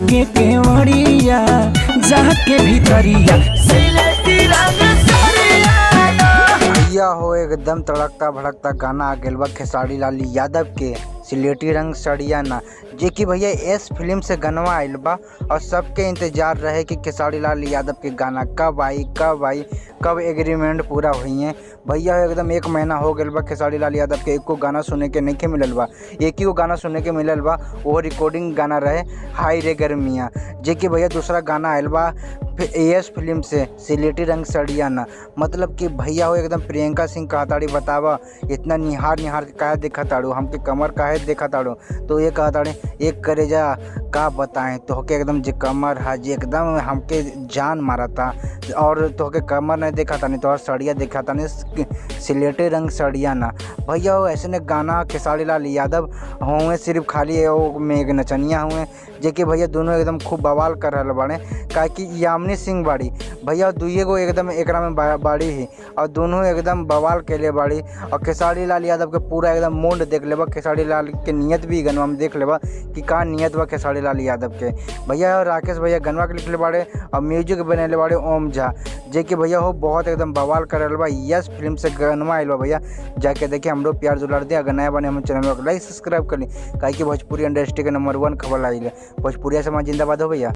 के केवड़िया जाके भीतरिया सिलेटी रंग सड़िया। भैया हो एकदम तड़कता भड़कता गाना आ गेल बा खेसारी लाल यादव के सिलेटी रंग सड़िया ना, जे कि भैया एस फिल्म से गनवा आइल बा और सबके इंतजार रहे कि खेसारी लाल यादव के गाना कब आई कब एग्रीमेंट पूरा हुई है। भैया एकदम 1 महीना हो गया बा खेसारी लाल यादव के एको गाना सुने के नहीं मिलल बा। एक ही वो गाना सुने के मिलल बा, वो रिकॉर्डिंग गाना रहे हाय रे गर्मिया, जे कि भैया दूसरा गाना आइल बा एस फिल्म से सिलेटी रंग सड़िया ना। मतलब कि भैया हो एकदम प्रियंका सिंह कहताड़ी बतावा इतना निहार के काहे देखा ताड़ू, हमके कमर काहे देखा ताड़ू, तो ये कहताड़ी एक करे जा का बताएं तोहके एकदम जे कमर है जे एकदम हमके जान मारा था, और तोहके कमर नहीं देखा था नहीं तो सड़िया देखा था नहीं सिलेटी रंग सड़िया ना। भैया हो ऐसे ने गाना खेसारी लाल यादव हुए सिर्फ खाली वो मेघ नचनिया हुए, जे कि भैया दोनों एकदम खूब बवाल कर रहे बाड़े। काहे कि यामिनी सिंह बाड़ी भैया दुइये गो एकदम एकरा में बाड़ी ही और दोनों एकदम बवाल केले बाड़ी। और खेसारी लाल यादव के पूरा एकदम मूड देख लेबा, खेसारी लाल के नियत भी गनवा में देख लेबा कि का नियत बा खेसारी लाल यादव के। भैया राकेश भैया गनवा के लिखले बाड़े और म्यूजिक बनेले बाड़े ओम झा, जे कि भैया हो बहुत एकदम बवाल कर रहा बा। यस फिल्म से गनवा आइल बा, भैया जाके देखिए हमरो प्यार दुलार दे। अगर नया बने हम चैनल को लाइक सब्सक्राइब कर ली, काहे कि भोजपुरी इंडस्ट्री के नंबर 1 खबर आई है। भोजपुरिया समाज जिंदाबाद हो भैया।